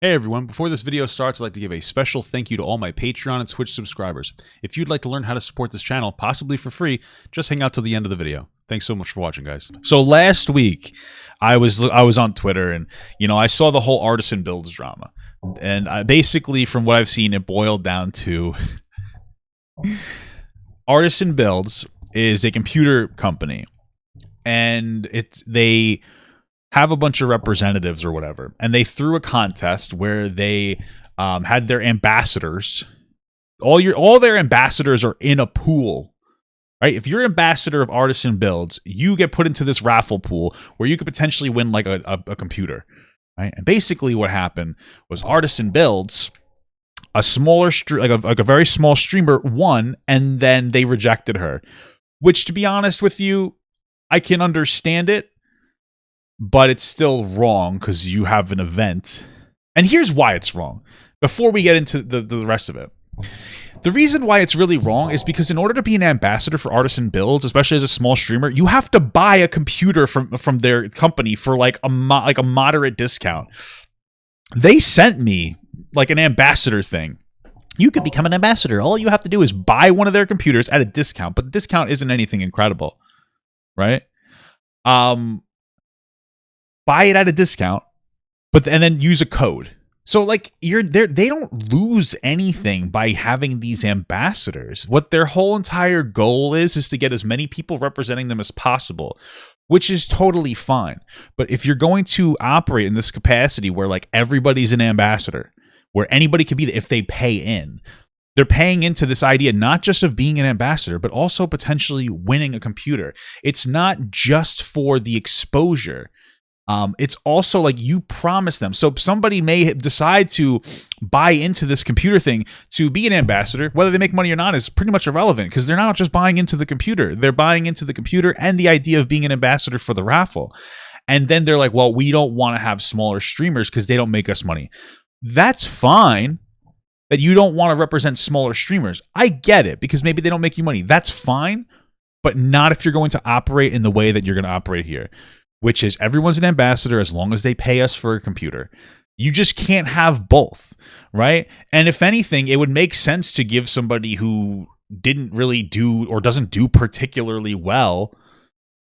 Hey everyone, before this video starts, I'd like to give a special thank you to all my Patreon and Twitch subscribers. If you'd like to learn how to support this channel, possibly for free, just hang out till the end of the video. Thanks so much for watching, guys. So last week, I was on Twitter and, I saw the whole Artisan Builds drama. And basically, from what I've seen, it boiled down to Artisan Builds is a computer company. And they have a bunch of representatives or whatever, and they threw a contest where they had their ambassadors. All their ambassadors are in a pool, right? If you're an ambassador of Artisan Builds, you get put into this raffle pool where you could potentially win like a computer, right? And basically, what happened was Artisan Builds, a smaller like a very small streamer, won, and then they rejected her. Which, to be honest with you, I can understand it. But it's still wrong because you have an event. And here's why it's wrong. Before we get into the rest of it. The reason why it's really wrong is because in order to be an ambassador for Artisan Builds, especially as a small streamer, you have to buy a computer from their company for like a moderate discount. They sent me like an ambassador thing. You could become an ambassador. All you have to do is buy one of their computers at a discount. But the discount isn't anything incredible. Right? Buy it at a discount, and then use a code. So like they don't lose anything by having these ambassadors. What their whole entire goal is to get as many people representing them as possible, which is totally fine. But if you're going to operate in this capacity where like everybody's an ambassador, where anybody could be, if they pay in, they're paying into this idea not just of being an ambassador, but also potentially winning a computer. It's not just for the exposure. It's also like you promise them. So somebody may decide to buy into this computer thing to be an ambassador. Whether they make money or not is pretty much irrelevant because they're not just buying into the computer. They're buying into the computer and the idea of being an ambassador for the raffle. And then they're like, well, we don't want to have smaller streamers because they don't make us money. That's fine that you don't want to represent smaller streamers. I get it because maybe they don't make you money. That's fine, but not if you're going to operate in the way that you're going to operate here. Which is everyone's an ambassador as long as they pay us for a computer. You just can't have both, right? And if anything, it would make sense to give somebody who didn't really do or doesn't do particularly well,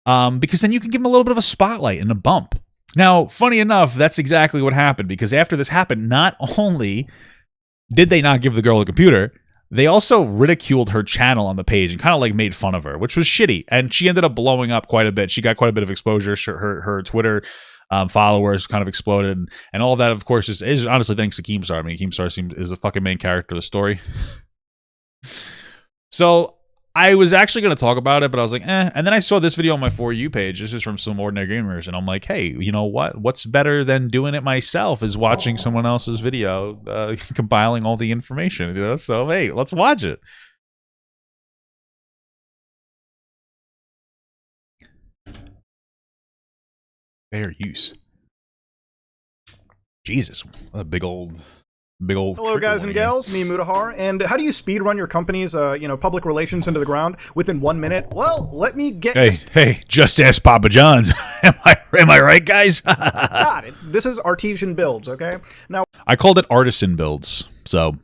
because then you can give them a little bit of a spotlight and a bump. Now, funny enough, that's exactly what happened, because after this happened, not only did they not give the girl a computer, they also ridiculed her channel on the page and kind of like made fun of her, which was shitty. And she ended up blowing up quite a bit. She got quite a bit of exposure. Her Twitter followers kind of exploded. And all of that, of course, is honestly thanks to Keemstar. I mean, Keemstar is the fucking main character of the story. So I was actually going to talk about it, but I was like, eh. And then I saw this video on my For You page. This is from SomeOrdinaryGamers. And I'm like, hey, you know what? What's better than doing it myself is watching someone else's video, compiling all the information, So, hey, let's watch it. Fair use. Jesus, a big old... Hello guys and gals, me Mutahar, and how do you speed run your company's public relations into the ground within 1 minute? Well, let me get Hey, just ask Papa John's. am I right, guys? Got it. This is Artesian Builds, okay? Now I called it Artisan Builds. So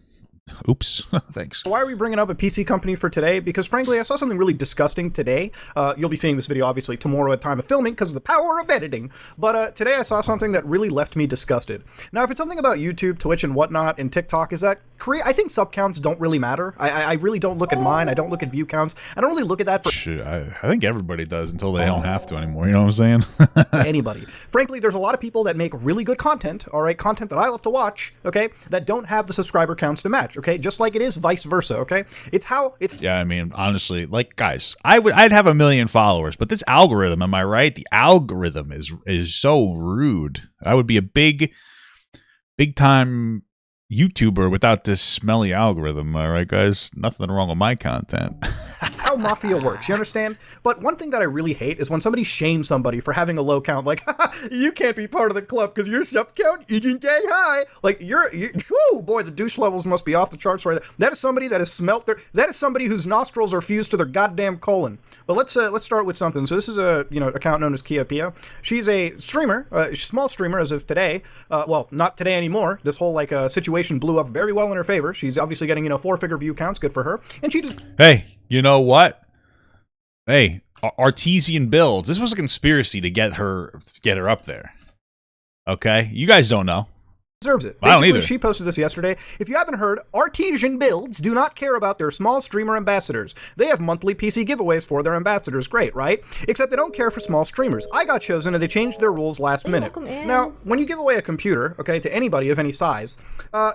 oops. Thanks. Why are we bringing up a PC company for today? Because frankly, I saw something really disgusting today. You'll be seeing this video obviously tomorrow at time of filming because of the power of editing. But today I saw something that really left me disgusted. Now, if it's something about YouTube, Twitch, and whatnot, and TikTok, is that I think sub counts don't really matter. I really don't look at mine. I don't look at view counts. I don't really look at that for shit. I think everybody does until they don't have to anymore. You know what I'm saying? Anybody. Frankly, there's a lot of people that make really good content, all right, content that I love to watch, okay, that don't have the subscriber counts to match. Okay, just like it is vice versa. Okay, yeah. I mean, honestly, like guys, I'd have 1 million followers, but this algorithm, am I right? The algorithm is so rude. I would be a big time YouTuber without this smelly algorithm. All right, guys, nothing wrong with my content. how Mafia works, you understand? But one thing that I really hate is when somebody shames somebody for having a low count, like, you can't be part of the club because your sub count isn't that high. Like, whoo, boy, the douche levels must be off the charts right there. That is somebody that has smelt that is somebody whose nostrils are fused to their goddamn colon. But let's start with something. So this is a, account known as Kia. She's a streamer, a small streamer as of today. Well, not today anymore. This whole, situation blew up very well in her favor. She's obviously getting, 4-figure view counts. Good for her. And she just... Hey, you know what? Hey, Artesian Builds. This was a conspiracy to get her up there. Okay? You guys don't know. Deserves it. I don't either. She posted this yesterday. If you haven't heard, Artesian Builds do not care about their small streamer ambassadors. They have monthly PC giveaways for their ambassadors. Great, right? Except they don't care for small streamers. I got chosen and they changed their rules last minute. Now, when you give away a computer, okay, to anybody of any size,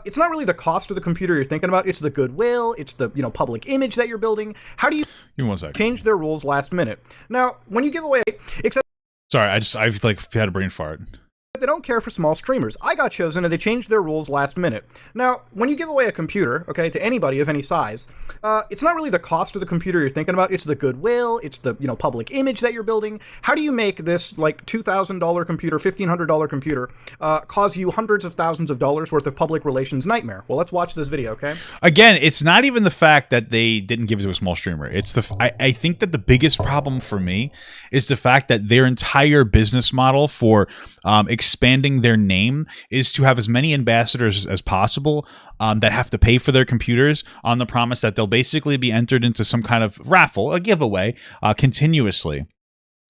it's not really the cost of the computer you're thinking about. It's the goodwill. It's the, public image that you're building. How do you Give me 1 second. change their rules last minute? Now, when you give away, except... Sorry, I've had a brain fart. They don't care for small streamers. I got chosen and they changed their rules last minute. Now, when you give away a computer, okay, to anybody of any size, it's not really the cost of the computer you're thinking about. It's the goodwill. It's the, public image that you're building. How do you make this, $2,000 computer, $1,500 computer, cause you hundreds of thousands of dollars worth of public relations nightmare? Well, let's watch this video, okay? Again, it's not even the fact that they didn't give it to a small streamer. It's I think that the biggest problem for me is the fact that their entire business model for expanding their name is to have as many ambassadors as possible that have to pay for their computers on the promise that they'll basically be entered into some kind of raffle, a giveaway, continuously.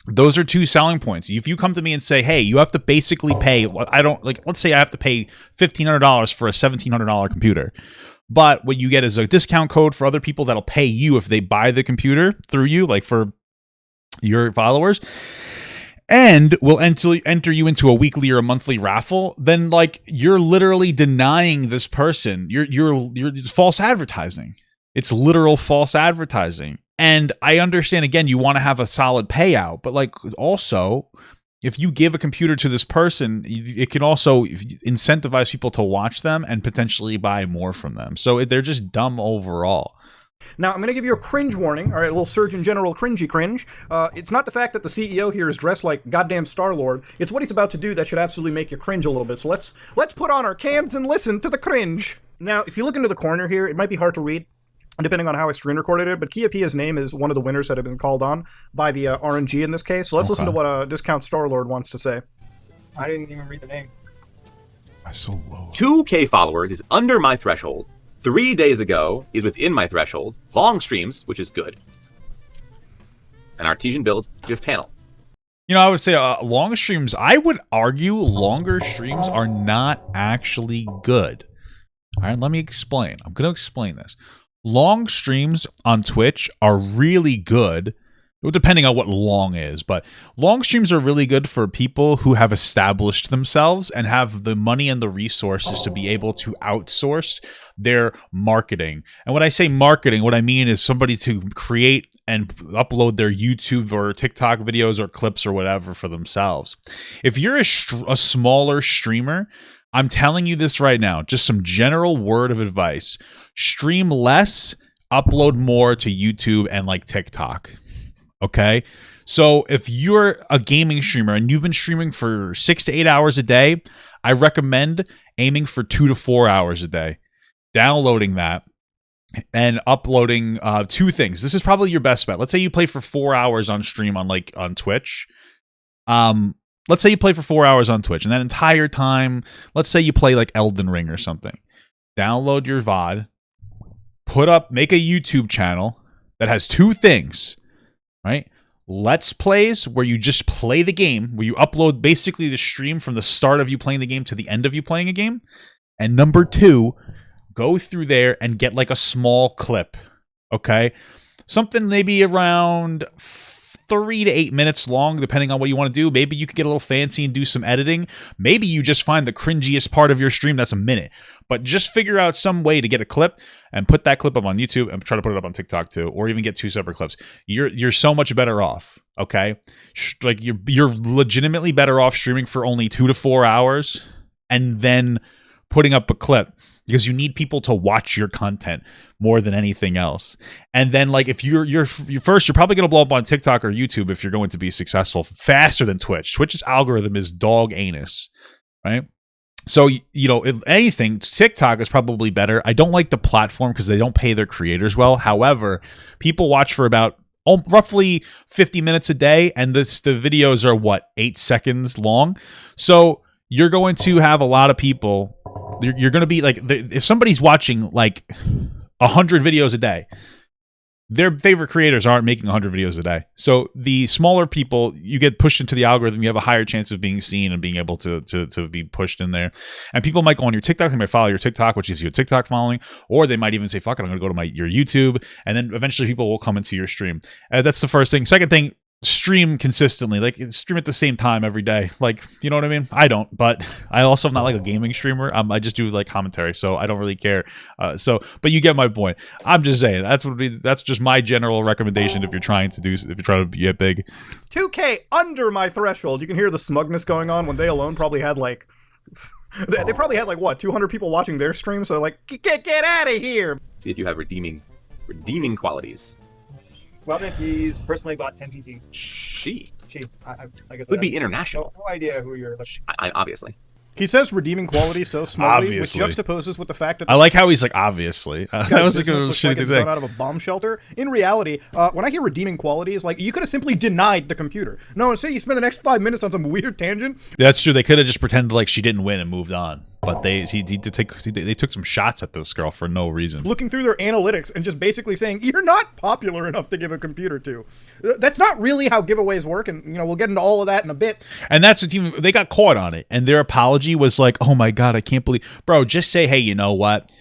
Those are two selling points. If you come to me and say, hey, you have to basically pay, let's say I have to pay $1,500 for a $1,700 computer. But what you get is a discount code for other people that'll pay you if they buy the computer through you, like for your followers, and will enter you into a weekly or a monthly raffle, then you're literally denying this person. You're false advertising. It's literal false advertising. And I understand, again, you want to have a solid payout, but also, if you give a computer to this person, it can also incentivize people to watch them and potentially buy more from them. So they're just dumb overall. Now, I'm going to give you a cringe warning, all right, a little Surgeon General cringy cringe. It's not the fact that the CEO here is dressed like goddamn Star-Lord. It's what he's about to do that should absolutely make you cringe a little bit. So let's put on our cans and listen to the cringe. Now, if you look into the corner here, it might be hard to read, depending on how I screen recorded it, but Kiapia's name is one of the winners that have been called on by the RNG in this case. So let's listen to what Discount Star-Lord wants to say. I didn't even read the name. That's so low. 2K followers is under my threshold. 3 days ago is within my threshold. Long streams, which is good. And Artesian Builds, gift panel. I would say long streams, I would argue longer streams are not actually good. All right, let me explain. I'm going to explain this. Long streams on Twitch are really good, depending on what long is, but long streams are really good for people who have established themselves and have the money and the resources to be able to outsource their marketing. And when I say marketing, what I mean is somebody to create and upload their YouTube or TikTok videos or clips or whatever for themselves. If you're a smaller streamer, I'm telling you this right now, just some general word of advice. Stream less, upload more to YouTube and TikTok. Okay, so if you're a gaming streamer and you've been streaming for 6 to 8 hours a day, I recommend aiming for 2 to 4 hours a day, downloading that and uploading 2 things. This is probably your best bet. Let's say you play for 4 hours on stream on Twitch. Let's say you play for 4 hours on Twitch, and that entire time, let's say you play Elden Ring or something. Download your VOD, make a YouTube channel that has 2 things. Right? Let's plays where you just play the game, where you upload basically the stream from the start of you playing the game to the end of you playing a game. And number 2, go through there and get a small clip. Okay? Something maybe around 3 to 8 minutes long, depending on what you want to do. Maybe you could get a little fancy and do some editing. Maybe you just find the cringiest part of your stream that's a minute. But just figure out some way to get a clip and put that clip up on YouTube and try to put it up on TikTok too, or even get 2 separate clips. You're so much better off. Okay, you're legitimately better off streaming for only 2 to 4 hours, and then putting up a clip because you need people to watch your content more than anything else. And then like if you're first, you're probably going to blow up on TikTok or YouTube if you're going to be successful faster than Twitch. Twitch's algorithm is dog anus, right? So, you know, if anything, TikTok is probably better. I don't like the platform because they don't pay their creators well. However, people watch for about roughly 50 minutes a day, and the videos are, what, 8 seconds long? So you're going to have a lot of people. You're going to be like, if somebody's watching like 100 videos a day, their favorite creators aren't making 100 videos a day. So the smaller people, you get pushed into the algorithm, you have a higher chance of being seen and being able to be pushed in there. And people might go on your TikTok, they might follow your TikTok, which gives you a TikTok following, or they might even say, fuck it, I'm going to go to your YouTube. And then eventually people will come into your stream. That's the first thing. Second thing, stream consistently, like stream at the same time every day, like, you know what I mean? I don't, but I also am not like a gaming streamer. I just do like commentary, so I don't really care. But you get my point. I'm just saying that's just my general recommendation if you're trying to get big. 2K under my threshold. You can hear the smugness going on when they alone probably had like they probably had like what, 200 people watching their stream, so like get out of here. See if you have redeeming qualities. Well, if he's personally bought 10 PCs. She I guess would be international. No idea who you're. I obviously. He says redeeming quality so smugly, Obviously. which juxtaposes with the fact that I like how he's like, obviously. That was like a looks like shitty it's thing. done out of a bomb shelter. In reality, when I hear redeeming qualities, like, you could have simply denied the computer. No, instead you spend the next 5 minutes on some weird tangent. That's true. They could have just pretended like she didn't win and moved on. But they took some shots at this girl for no reason. Looking through their analytics and just basically saying, you're not popular enough to give a computer to. That's not really how giveaways work, and, you know, we'll get into all of that in a bit. And that's the team. They got caught on it, and their apology was like, "Oh my god, I can't believe, bro." Just say, "Hey, you know what?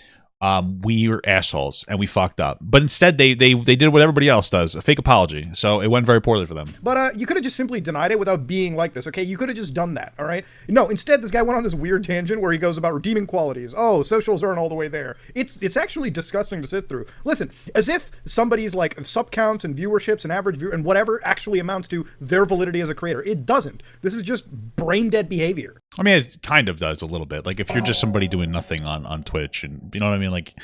We were assholes and we fucked up." But instead, they did what everybody else does, a fake apology. So it went very poorly for them. But you could have just simply denied it without being like this, okay? You could have just done that, all right? No, instead, this guy went on this weird tangent where he goes about redeeming qualities. Oh, socials aren't all the way there. It's actually disgusting to sit through. Listen, as if somebody's like sub counts and viewerships and average view and whatever actually amounts to their validity as a creator. It doesn't. This is just brain dead behavior. I mean, it kind of does a little bit. Like if you're just somebody doing nothing on Twitch, and you know what I mean, like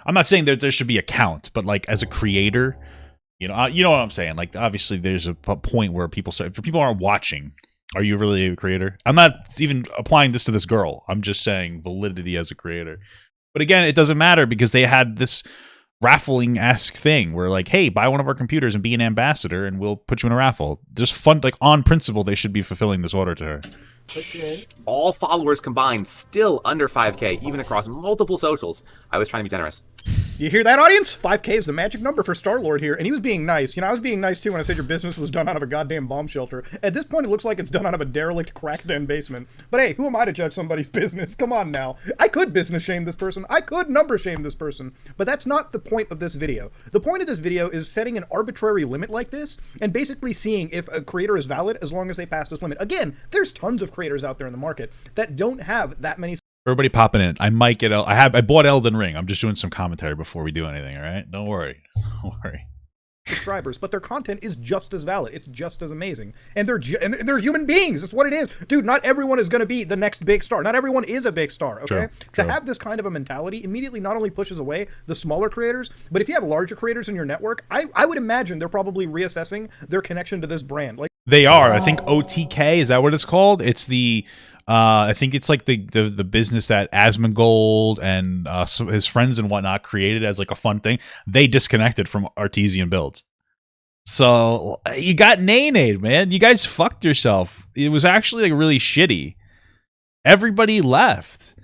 I'm not saying that there should be a count, but like as a creator, you know what I'm saying. Like obviously, there's a point where people start. If people aren't watching, are you really a creator? I'm not even applying this to this girl. I'm just saying validity as a creator. But again, it doesn't matter because they had this raffling-esque thing where like, hey, buy one of our computers and be an ambassador, and we'll put you in a raffle. Just fun, like on principle, they should be fulfilling this order to her. Okay. All followers combined still under 5K, even across multiple socials. I was trying to be generous. You hear that, audience? 5K is the magic number for Star-Lord here, and he was being nice. You know, I was being nice too when I said your business was done out of a goddamn bomb shelter. At this point, it looks like it's done out of a derelict crack den basement. But hey, who am I to judge somebody's business? Come on now. I could business shame this person. I could number shame this person. But that's not the point of this video. The point of this video is setting an arbitrary limit like this and basically seeing if a creator is valid as long as they pass this limit. Again, there's tons of creators out there in the market that don't have that many. Everybody popping in. I might get. I bought Elden Ring. I'm just doing some commentary before we do anything. All right, don't worry. Don't worry. Subscribers, but their content is just as valid. It's just as amazing, and they're human beings. That's what it is, dude. Not everyone is going to be the next big star. Not everyone is a big star. Okay, True. To have this kind of a mentality immediately not only pushes away the smaller creators, but if you have larger creators in your network, I would imagine they're probably reassessing their connection to this brand. Like they are. I think OTK, is that what it's called? It's the I think it's like the business that Asmongold and his friends and whatnot created as like a fun thing. They disconnected from Artesian Builds. So you got nay-nayed, man. You guys fucked yourself. It was actually like really shitty. Everybody left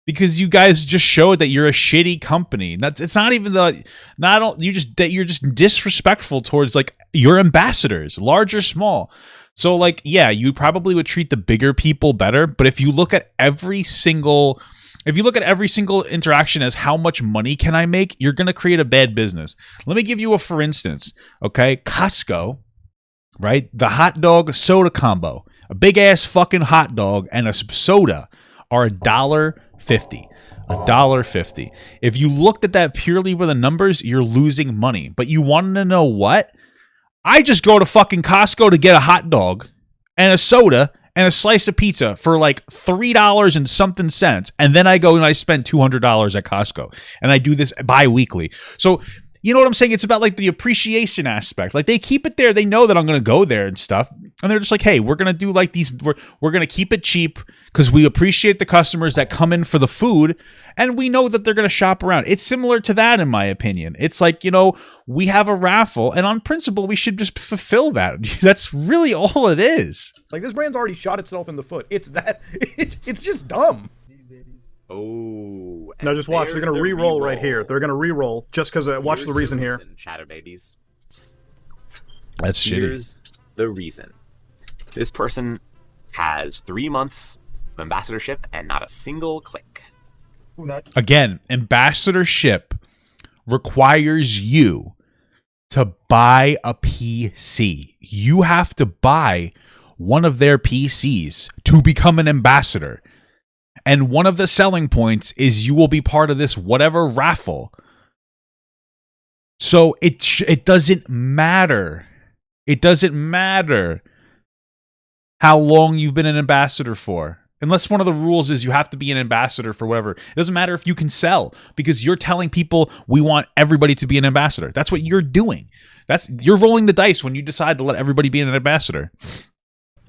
because you guys just showed that you're a shitty company. It's not even you're just disrespectful towards like your ambassadors, large or small. So like, yeah, you probably would treat the bigger people better, but if you look at every single interaction as how much money can I make, you're going to create a bad business. Let me give you a for instance, okay? Costco, right? The hot dog soda combo, a big ass fucking hot dog and a soda are $1.50. $1.50. If you looked at that purely with the numbers, you're losing money. But you want to know what? I just go to fucking Costco to get a hot dog and a soda, and a slice of pizza for like $3 and something cents, and then I go and I spend $200 at Costco, and I do this bi-weekly. So you know what I'm saying? It's about like the appreciation aspect. Like they keep it there. They know that I'm going to go there and stuff. And they're just like, hey, we're going to do like these. We're going to keep it cheap because we appreciate the customers that come in for the food. And we know that they're going to shop around. It's similar to that, in my opinion. It's like, you know, we have a raffle, and on principle, we should just fulfill that. That's really all it is. Like this brand's already shot itself in the foot. It's that. It's just dumb. These babies. Oh. Now just watch. They're gonna re-roll right here. They're gonna re-roll just because. Watch the reason here. Chatter babies. That's shitty. Here's the reason. This person has 3 months of ambassadorship and not a single click. Ooh, not. Again, ambassadorship requires you to buy a PC. You have to buy one of their PCs to become an ambassador. And one of the selling points is you will be part of this whatever raffle. So it doesn't matter. It doesn't matter how long you've been an ambassador for. Unless one of the rules is you have to be an ambassador for whatever. It doesn't matter if you can sell, because you're telling people we want everybody to be an ambassador. That's what you're doing. You're rolling the dice when you decide to let everybody be an ambassador.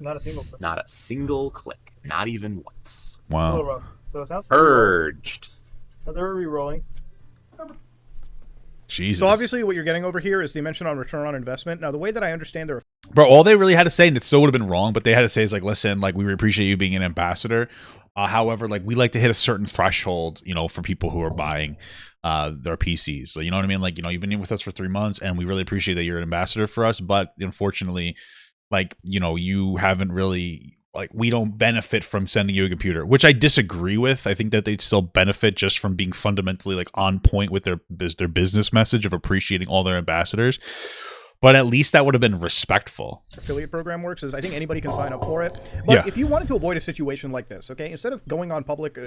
Not a single click. Not a single click. Not even once. A little Wow. rough. So it sounds Purged. So they're re-rolling. Jesus. So obviously, what you're getting over here is the mention on return on investment. Now, the way that I understand their Bro, all they really had to say, and it still would have been wrong, but they had to say is like, listen, like, we appreciate you being an ambassador. However, like, we like to hit a certain threshold, you know, for people who are buying their PCs. So, you know what I mean? Like, you know, you've been in with us for 3 months, and we really appreciate that you're an ambassador for us. But unfortunately, like, you know, you haven't really, like, we don't benefit from sending you a computer, which I disagree with. I think that they'd still benefit just from being fundamentally, like, on point with their business message of appreciating all their ambassadors. But at least that would have been respectful. affiliate program works is I think anybody can sign up for it. But Yeah. if you wanted to avoid a situation like this, okay, instead of going on public,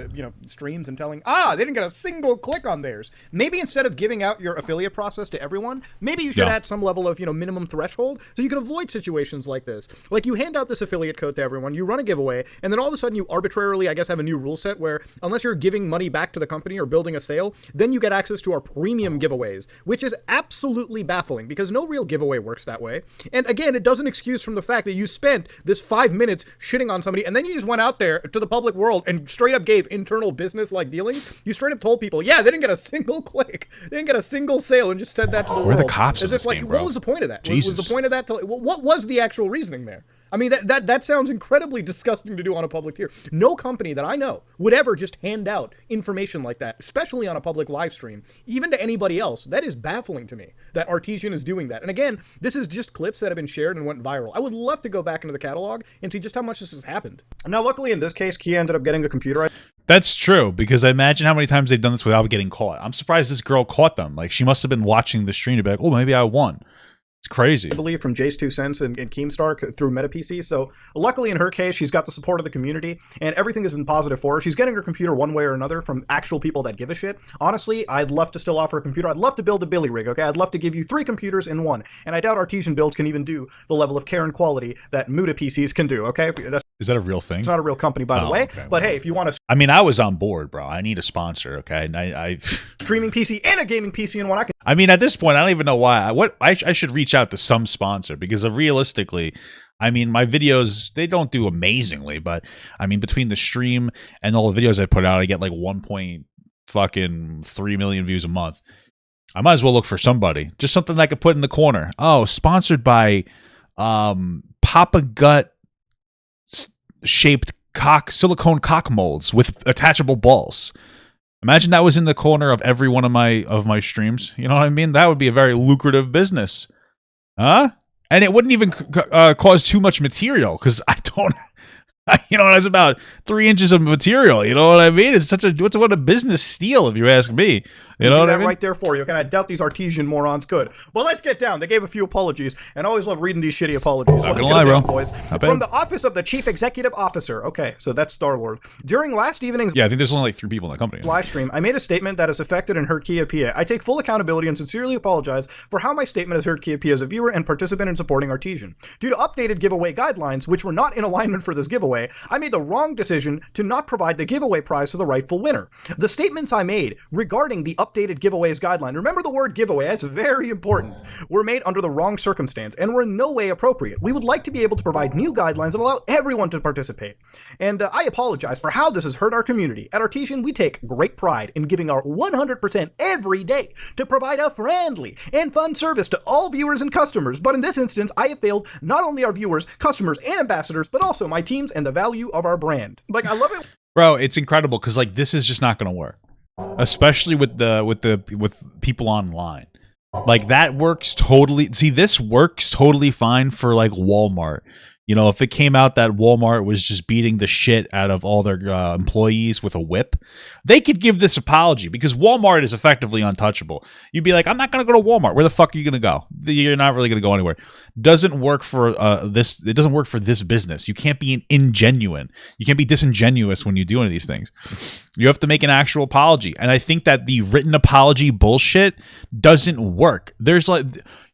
streams and telling, they didn't get a single click on theirs, maybe instead of giving out your affiliate process to everyone, maybe you should add some level of, minimum threshold so you can avoid situations like this. Like you hand out this affiliate code to everyone, you run a giveaway, and then all of a sudden you arbitrarily, I guess, have a new rule set where unless you're giving money back to the company or building a sale, then you get access to our premium giveaways, which is absolutely baffling because no real giveaway works that way. And again, it doesn't excuse from the fact that you spent this 5 minutes shitting on somebody and then you just went out there to the public world and straight up gave internal business like dealings. You straight up told people, yeah, they didn't get a single click, they didn't get a single sale, and just said that to the world. We're the cops in As if, this like, game, bro. what was the point of that? Jesus. Was the point of that what was the actual reasoning there? I mean, that sounds incredibly disgusting to do on a public tier. No company that I know would ever just hand out information like that, especially on a public live stream, even to anybody else. That is baffling to me that Artesian is doing that. And again, this is just clips that have been shared and went viral. I would love to go back into the catalog and see just how much this has happened. Now, luckily in this case, Kia ended up getting a computer. That's true, because I imagine how many times they've done this without getting caught. I'm surprised this girl caught them. Like, she must have been watching the stream to be like, oh, maybe I won. It's crazy. I believe from Jace 2 Cents and Keemstar through MetaPC. So luckily in her case, she's got the support of the community and everything has been positive for her. She's getting her computer one way or another from actual people that give a shit. Honestly, I'd love to still offer a computer. I'd love to build a Billy rig, okay? I'd love to give you 3 computers in one. And I doubt Artesian Builds can even do the level of care and quality that Muda PCs can do, okay? Is that a real thing? It's not a real company, by the way. Okay, but hey, if you want a I mean, I was on board, bro. I need a sponsor, okay? And I streaming PC and a gaming PC in one, I mean, at this point, I don't even know why. I should reach out to some sponsor because realistically, I mean, my videos, they don't do amazingly, but I mean, between the stream and all the videos I put out, I get like 1.3 million views a month. I might as well look for somebody, just something I could put in the corner. Oh, sponsored by Papa Gut shaped silicone cock molds with attachable balls. Imagine that was in the corner of every one of my streams. You know what I mean? That would be a very lucrative business. Huh? And it wouldn't even cause too much material because I don't, it's about 3 inches of material. You know what I mean? It's what a business steal if you ask me. You know what I mean? Right there for you. Okay, I doubt these Artesian morons could. Well, let's get down. They gave a few apologies, and I always love reading these shitty apologies. Not gonna lie, bro. Boys. From the Office of the Chief Executive Officer. Okay, so that's Star-Lord. During last evening's I think there's only like 3 people in that company. live stream, I made a statement that has affected and hurt Kia Pia. I take full accountability and sincerely apologize for how my statement has hurt Kia Pia as a viewer and participant in supporting Artesian. Due to updated giveaway guidelines, which were not in alignment for this giveaway, giveaway, I made the wrong decision to not provide the giveaway prize to the rightful winner. The statements I made regarding the updated giveaways guideline, remember the word giveaway, that's very important, were made under the wrong circumstance and were in no way appropriate. We would like to be able to provide new guidelines that allow everyone to participate. And I apologize for how this has hurt our community. At Artesian, we take great pride in giving our 100% every day to provide a friendly and fun service to all viewers and customers. But in this instance, I have failed not only our viewers, customers, and ambassadors, but also my teams and the value of our brand. Like, I love it. Bro, it's incredible because like this is just not going to work, especially with people online. Like that works totally. See, this works totally fine for like Walmart. You know, if it came out that Walmart was just beating the shit out of all their employees with a whip, they could give this apology because Walmart is effectively untouchable. You'd be like, I'm not going to go to Walmart. Where the fuck are you going to go? You're not really going to go anywhere. Doesn't work for this. It doesn't work for this business. You can't be ingenuine. You can't be disingenuous when you do any of these things. You have to make an actual apology. And I think that the written apology bullshit doesn't work. There's like...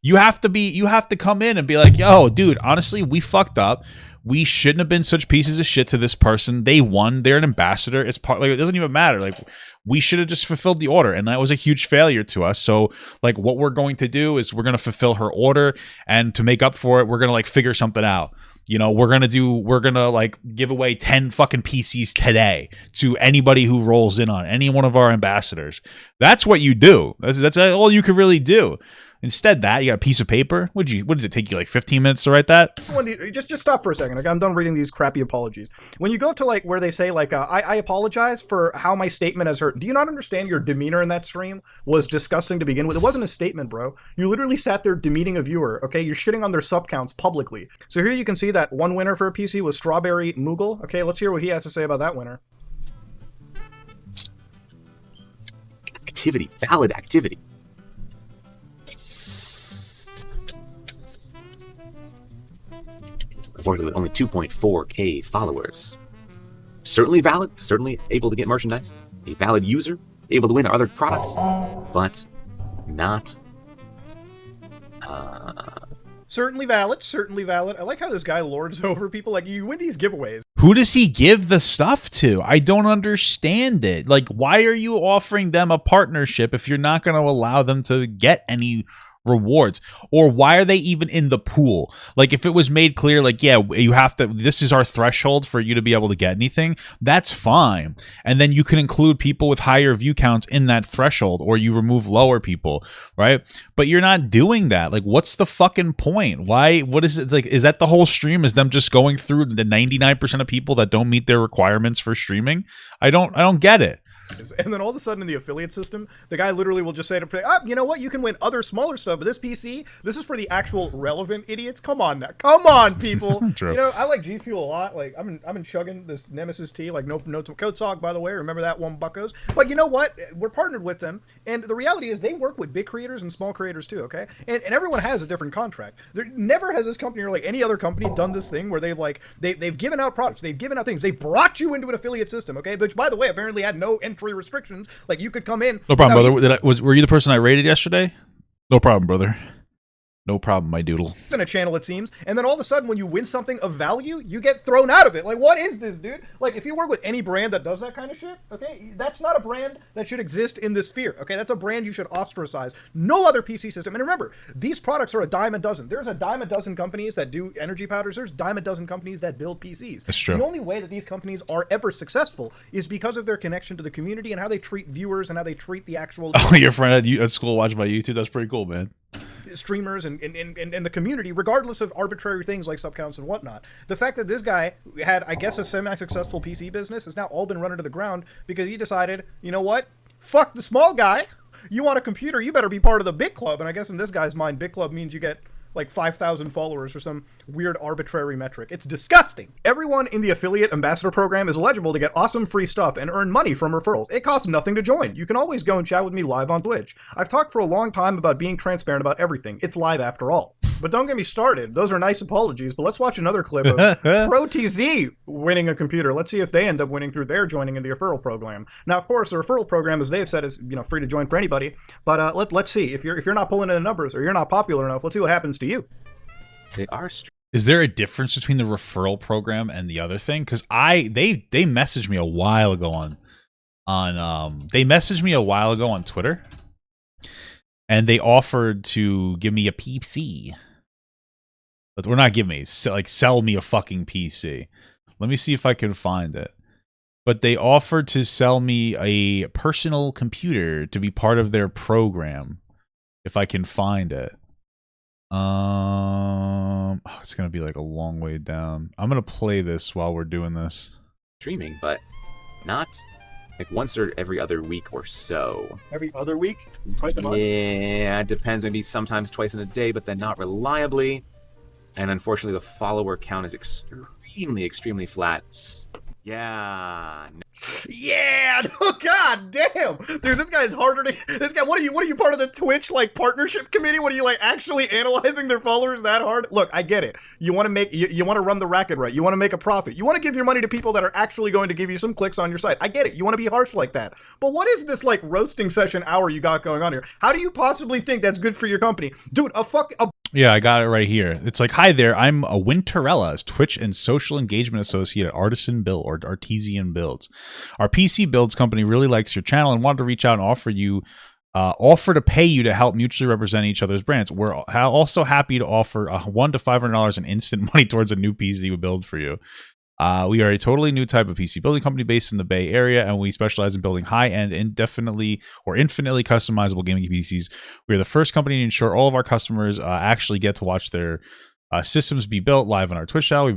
You have to come in and be like, yo, dude, honestly, we fucked up. We shouldn't have been such pieces of shit to this person. They won. They're an ambassador. It's part like it doesn't even matter. Like we should have just fulfilled the order, and that was a huge failure to us. So like what we're going to do is we're going to fulfill her order, and to make up for it, we're going to like figure something out. You know, we're gonna like give away 10 fucking PCs today to anybody who rolls in on any one of our ambassadors. That's what you do. That's all you could really do. Instead, you got a piece of paper. What does it take you like 15 minutes to write that? Just stop for a second. Okay? I'm done reading these crappy apologies. When you go to like where they say like I apologize for how my statement has hurt. Do you not understand your demeanor in that stream was disgusting to begin with? It wasn't a statement, bro. You literally sat there demeaning a viewer. Okay, you're shitting on their sub counts publicly. So here you can see that one winner for a PC was Strawberry Moogle. Okay, let's hear what he has to say about that winner. Activity, valid activity. Unfortunately, with only 2.4K followers. Certainly valid, certainly able to get merchandise. A valid user, able to win other products, but not... Certainly valid, certainly valid. I like how this guy lords over people. Like, you win these giveaways. Who does he give the stuff to? I don't understand it. Like, why are you offering them a partnership if you're not going to allow them to get any rewards? Or why are they even in the pool? Like, if it was made clear, like, yeah, you have to, this is our threshold for you to be able to get anything, that's fine. And then you can include people with higher view counts in that threshold, or you remove lower people, right? But you're not doing that. Like, what's the fucking point? Why? What is it? Like, is that the whole stream? Is them just going through the 99% of people that don't meet their requirements for streaming? I don't get it. And then all of a sudden in the affiliate system, the guy literally will just say to you know what, you can win other smaller stuff, but this PC, this is for the actual relevant idiots. Come on now. Come on, people. True. You know, I like G Fuel a lot. Like, I've been chugging this Nemesis tea, like no code sock, by the way. Remember that one, buckos. But you know what? We're partnered with them. And the reality is they work with big creators and small creators too, okay? And everyone has a different contract. There never has this company or like any other company done this thing where they've given out products, they've given out things, they've brought you into an affiliate system, okay? Which, by the way, apparently had no entry restrictions. Like, you could come in. No problem, brother. Were you the person I rated yesterday? No problem, brother. No problem, my doodle. In a channel, it seems. And then all of a sudden, when you win something of value, you get thrown out of it. Like, what is this, dude? Like, if you work with any brand that does that kind of shit, okay, that's not a brand that should exist in this sphere, okay? That's a brand you should ostracize. No other PC system. And remember, these products are a dime a dozen. There's a dime a dozen companies that do energy powders. There's a dime a dozen companies that build PCs. That's true. The only way that these companies are ever successful is because of their connection to the community and how they treat viewers and how they treat the actual... Oh, your friend at school watching my YouTube? That's pretty cool, man. Streamers and the community, regardless of arbitrary things like sub counts and whatnot. The fact that this guy had, I guess, a semi-successful PC business has now all been run into the ground because he decided, you know what? Fuck the small guy. You want a computer, you better be part of the big club. And I guess in this guy's mind, big club means you get like 5,000 followers or some weird arbitrary metric. It's disgusting. Everyone in the affiliate ambassador program is eligible to get awesome free stuff and earn money from referrals. It costs nothing to join. You can always go and chat with me live on Twitch. I've talked for a long time about being transparent about everything. It's live after all. But don't get me started. Those are nice apologies, but let's watch another clip of ProTZ winning a computer. Let's see if they end up winning through their joining in the referral program. Now, of course, the referral program, as they have said, is, you know, free to join for anybody. But let's see. If you're not pulling in the numbers or you're not popular enough, let's see what happens to you. They are Is there a difference between the referral program and the other thing? Because they messaged me a while ago on Twitter, and they offered to give me a PC, but we're not giving me sell me a fucking PC. Let me see if I can find it. But they offered to sell me a personal computer to be part of their program, if I can find it. It's gonna be like a long way down. I'm gonna play this while we're doing this. Streaming, but not like once or every other week or so. Every other week? Twice a month? Yeah, it depends. Maybe sometimes twice in a day, but then not reliably. And unfortunately, the follower count is extremely flat. Yeah. Yeah. Oh god damn, dude, this guy is harder to. This guy. What are you part of the Twitch like partnership committee? What are you like actually analyzing their followers that hard? Look, I get it. You want to make you want to run the racket right. You want to make a profit. You want to give your money to people that are actually going to give you some clicks on your site. I get it. You want to be harsh like that. But what is this like roasting session hour you got going on here? How do you possibly think that's good for your company, dude? Yeah, I got it right here. It's like, hi there, I'm a Winterella, Twitch and social engagement associate at Artisan Build or Artesian Builds. Our PC builds company really likes your channel and wanted to reach out and offer to pay you to help mutually represent each other's brands. We're also happy to offer $100 to $500 in instant money towards a new PC we build for you. We are a totally new type of PC building company based in the Bay Area, and we specialize in building high-end, indefinitely or infinitely customizable gaming PCs. We are the first company to ensure all of our customers actually get to watch their systems be built live on our Twitch channel.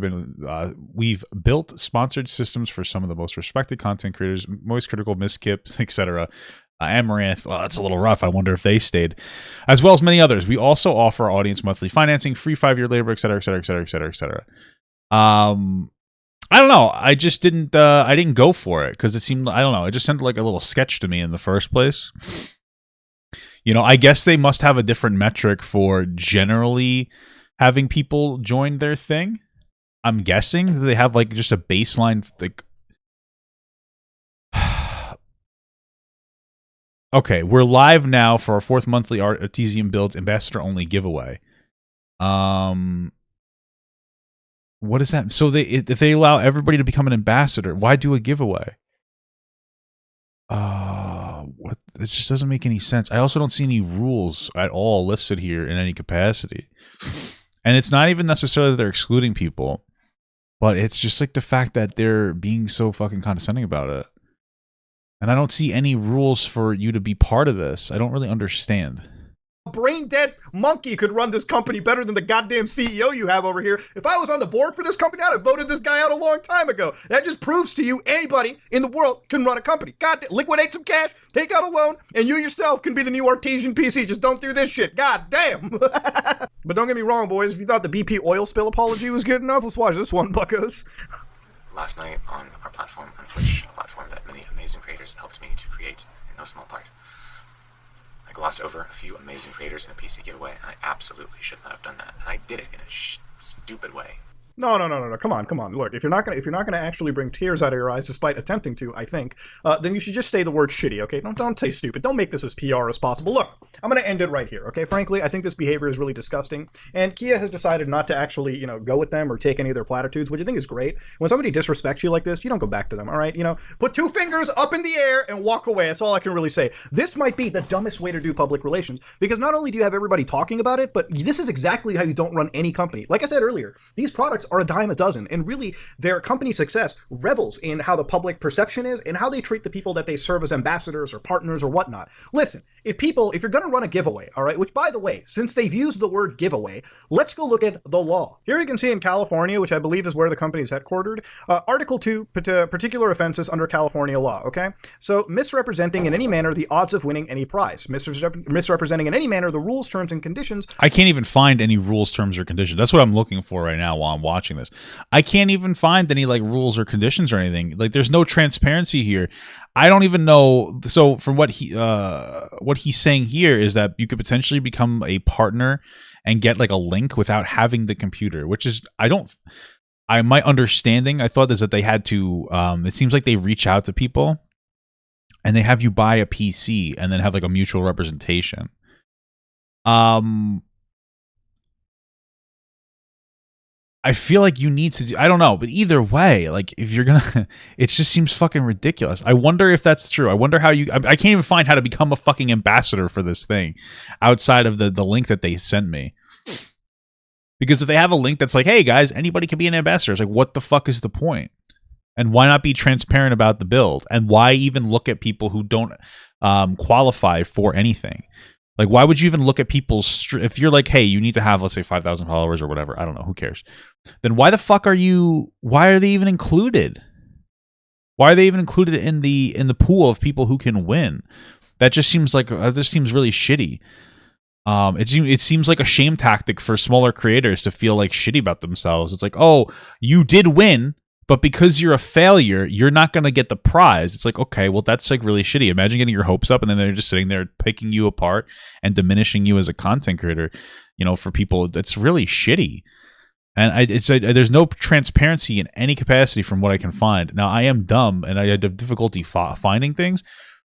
We've built sponsored systems for some of the most respected content creators, Moist Critical, Miskip, etc. Amaranth, well, that's a little rough. I wonder if they stayed, as well as many others. We also offer our audience monthly financing, free 5-year labor, etc., etc., etc., etc., etc. I don't know. I just didn't. I didn't go for it because it seemed. I don't know. It just sounded like a little sketch to me in the first place. You know, I guess they must have a different metric for generally having people join their thing. I'm guessing they have like just a baseline. Like, okay, we're live now for our 4th monthly Artesian Builds ambassador only giveaway. What is that? So if they allow everybody to become an ambassador, why do a giveaway? What? It just doesn't make any sense. I also don't see any rules at all listed here in any capacity. And it's not even necessarily that they're excluding people, but it's just like the fact that they're being so fucking condescending about it. And I don't see any rules for you to be part of this. I don't really understand. Brain dead monkey could run this company better than the goddamn CEO you have over here. If I was on the board for this company, I'd have voted this guy out a long time ago. That just proves to you anybody in the world can run a company. God, liquidate some cash, take out a loan, and you yourself can be the new Artesian PC. Just don't do this shit. God damn. But don't get me wrong, boys. If you thought the BP oil spill apology was good enough, let's watch this one, buckos. Last night on our platform, on Twitch, a platform that many amazing creators helped me to create in no small part, I glossed over a few amazing creators in a PC giveaway, and I absolutely should not have done that. And I did it in a stupid way. No. Come on. Look, if you're not gonna actually bring tears out of your eyes, despite attempting to, I think, then you should just say the word shitty. Okay? Don't say stupid. Don't make this as PR as possible. Look, I'm gonna end it right here. Okay? Frankly, I think this behavior is really disgusting, and Kia has decided not to actually, go with them or take any of their platitudes, which I think is great. When somebody disrespects you like this, you don't go back to them. All right? Put 2 fingers up in the air and walk away. That's all I can really say. This might be the dumbest way to do public relations, because not only do you have everybody talking about it, but this is exactly how you don't run any company. Like I said earlier, these products are a dime a dozen, and really their company success revels in how the public perception is and how they treat the people that they serve as ambassadors or partners or whatnot. Listen, if you're going to run a giveaway, all right, which by the way, since they've used the word giveaway, let's go look at the law. Here you can see in California, which I believe is where the company is headquartered, Article 2, particular offenses under California law, okay? So misrepresenting in any manner the odds of winning any prize, misrepresenting in any manner the rules, terms, and conditions. I can't even find any rules, terms, or conditions. That's what I'm looking for right now while I'm watching this. I can't even find any like rules or conditions or anything. Like there's no transparency here. I don't even know. So from what he's saying here is that you could potentially become a partner and get like a link without having the computer, which is my understanding. I thought is that they had to. It seems like they reach out to people and they have you buy a PC and then have like a mutual representation. I feel like you need to do, I don't know, but either way, like if you're gonna, it just seems fucking ridiculous. I wonder if that's true. I wonder how I can't even find how to become a fucking ambassador for this thing outside of the link that they sent me. Because if they have a link that's like, hey guys, anybody can be an ambassador, it's like, what the fuck is the point? And why not be transparent about the build? And why even look at people who don't qualify for anything? Like, why would you even look at people's... If you're like, hey, you need to have, let's say, 5,000 followers or whatever. I don't know. Who cares? Then why the fuck are you... Why are they even included? Why are they even included in the pool of people who can win? That just seems like... this seems really shitty. It seems like a shame tactic for smaller creators to feel like shitty about themselves. It's like, oh, you did win, but because you're a failure, you're not going to get the prize. It's like, okay, well, that's like really shitty. Imagine getting your hopes up and then they're just sitting there picking you apart and diminishing you as a content creator. You know, for people, that's really shitty. And there's no transparency in any capacity from what I can find. Now, I am dumb and I have difficulty finding things,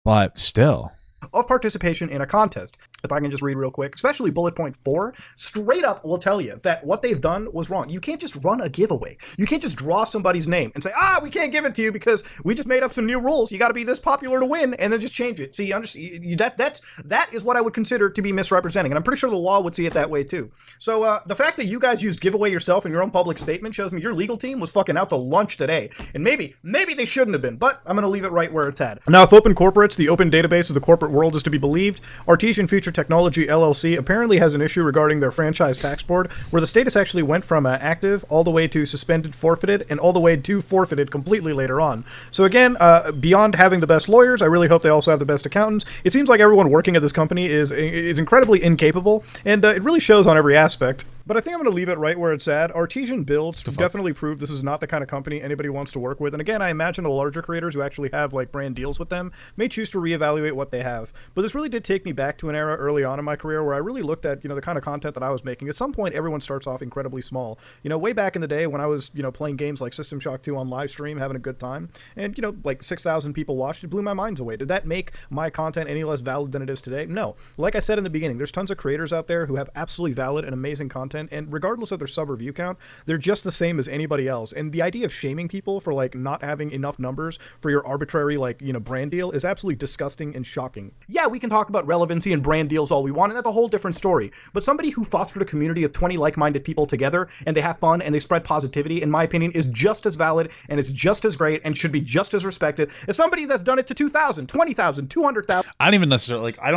but still. Of participation in a contest. If I can just read real quick, especially bullet point 4, straight up will tell you that what they've done was wrong. You can't just run a giveaway. You can't just draw somebody's name and say, we can't give it to you because we just made up some new rules. You got to be this popular to win, and then just change it. See, that is what I would consider to be misrepresenting, and I'm pretty sure the law would see it that way too. So the fact that you guys used giveaway yourself in your own public statement shows me your legal team was fucking out to lunch today, and maybe they shouldn't have been, but I'm going to leave it right where it's at. Now, if open corporates, the open database of the corporate world, is to be believed, Artesian Future Technology LLC apparently has an issue regarding their franchise tax board, where the status actually went from active all the way to suspended, forfeited, and all the way to forfeited completely later on. So again, beyond having the best lawyers, I really hope they also have the best accountants. It seems like everyone working at this company is incredibly incapable, and it really shows on every aspect. But I think I'm going to leave it right where it's at. Artesian Builds definitely proved this is not the kind of company anybody wants to work with. And again, I imagine the larger creators who actually have like brand deals with them may choose to reevaluate what they have. But this really did take me back to an era early on in my career where I really looked at, the kind of content that I was making. At some point, everyone starts off incredibly small. Way back in the day when I was, playing games like System Shock 2 on live stream, having a good time, and, like 6,000 people watched, it blew my minds away. Did that make my content any less valid than it is today? No. Like I said in the beginning, there's tons of creators out there who have absolutely valid and amazing content, and regardless of their sub or view count, they're just the same as anybody else. And the idea of shaming people for like not having enough numbers for your arbitrary brand deal is absolutely disgusting and shocking. Yeah, we can talk about relevancy and brand deals all we want, and that's a whole different story. But somebody who fostered a community of 20 like-minded people together and they have fun and they spread positivity, in my opinion, is just as valid and it's just as great and should be just as respected as somebody that's done it to 2,000, 20,000, 200,000. I don't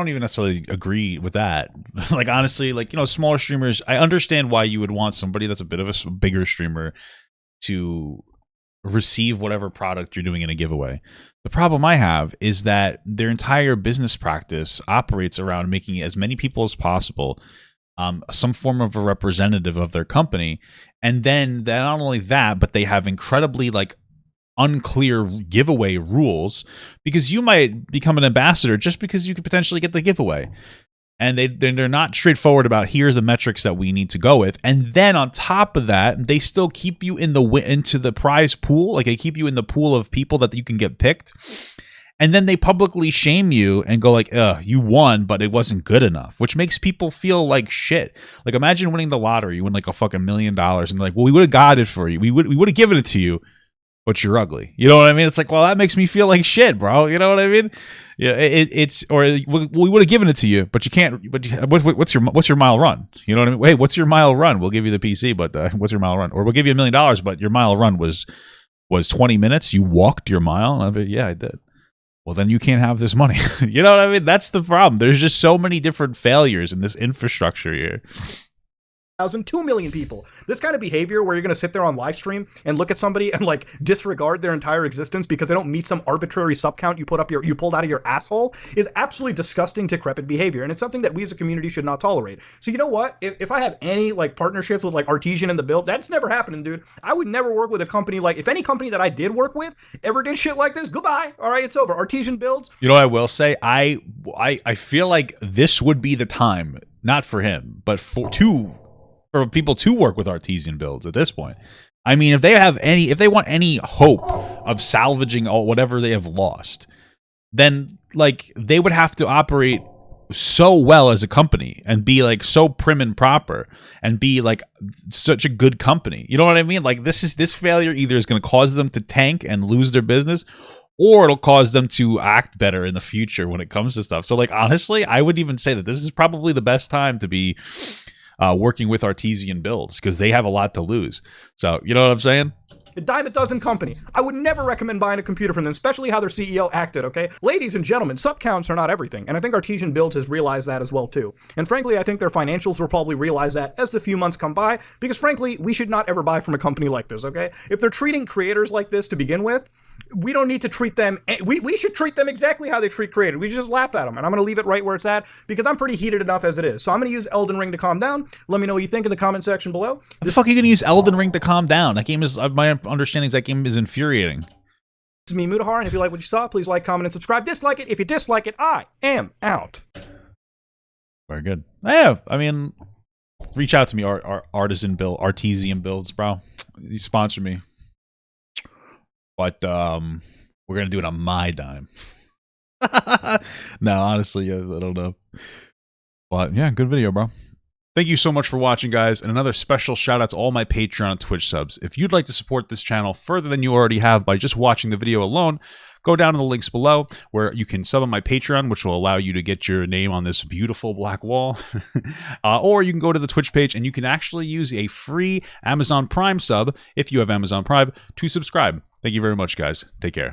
even necessarily agree with that. Like honestly, smaller streamers, I understand why you would want somebody that's a bit of a bigger streamer to receive whatever product you're doing in a giveaway. The problem I have is that their entire business practice operates around making as many people as possible some form of a representative of their company, and then not only that, but they have incredibly unclear giveaway rules, because you might become an ambassador just because you could potentially get the giveaway. And they're not straightforward about here's the metrics that we need to go with. And then on top of that, they still keep you into the prize pool. Like they keep you in the pool of people that you can get picked. And then they publicly shame you and go like, you won, but it wasn't good enough, which makes people feel like shit. Like imagine winning the lottery, you win like a fucking $1 million and like, well, we would have got it for you. We would have given it to you, but you're ugly. You know what I mean? It's like, well, that makes me feel like shit, bro. You know what I mean? Yeah, we would have given it to you, but you can't. What's your mile run? You know what I mean? Wait, what's your mile run? We'll give you the PC, but what's your mile run? Or we'll give you $1 million, but your mile run was 20 minutes. You walked your mile. I mean, yeah, I did. Well, then you can't have this money. You know what I mean? That's the problem. There's just so many different failures in this infrastructure here. 2 million people. This kind of behavior where you're going to sit there on live stream and look at somebody and disregard their entire existence because they don't meet some arbitrary sub count you pulled out of your asshole is absolutely disgusting, decrepit behavior, and it's something that we as a community should not tolerate. So you know what? If I have any partnerships with Artesian in the build, that's never happening, dude. I would never work with a company if any company that I did work with ever did shit like this, goodbye. All right, it's over. Artesian Builds. You know what I will say? I feel like this would be the time, not for him, but for people to work with Artesian Builds at this point. I mean, if they want any hope of salvaging whatever they have lost, then they would have to operate so well as a company and be like so prim and proper and be like such a good company. You know what I mean? Like this failure either is going to cause them to tank and lose their business, or it'll cause them to act better in the future when it comes to stuff. So like, honestly, I would even say that this is probably the best time to be working with Artesian Builds, because they have a lot to lose. So you know what I'm saying? A dime a dozen company. I would never recommend buying a computer from them, especially how their CEO acted, okay? Ladies and gentlemen, sub counts are not everything, and I think Artesian Builds has realized that as well too. And frankly, I think their financials will probably realize that as the few months come by, because frankly, we should not ever buy from a company like this, okay? If they're treating creators like this to begin with, we don't need to treat them, we should treat them exactly how they treat creators. We just laugh at them, and I'm going to leave it right where it's at, because I'm pretty heated enough as it is. So I'm going to use Elden Ring to calm down. Let me know what you think in the comment section below. The fuck are you going to use Elden Ring to calm down? That game is, my understanding is that game is infuriating. This is me, Mudahar, and if you like what you saw, please like, comment, and subscribe. Dislike it. If you dislike it, I am out. Very good. Yeah, I mean, reach out to me, Artisan Builds, bro. You sponsor me. But we're gonna do it on my dime. No, honestly, I don't know. But yeah, good video, bro. Thank you so much for watching, guys, and another special shout out to all my Patreon and Twitch subs. If you'd like to support this channel further than you already have by just watching the video alone, go down to the links below where you can sub on my Patreon, which will allow you to get your name on this beautiful black wall. Or you can go to the Twitch page and you can actually use a free Amazon Prime sub, if you have Amazon Prime, to subscribe. Thank you very much, guys. Take care.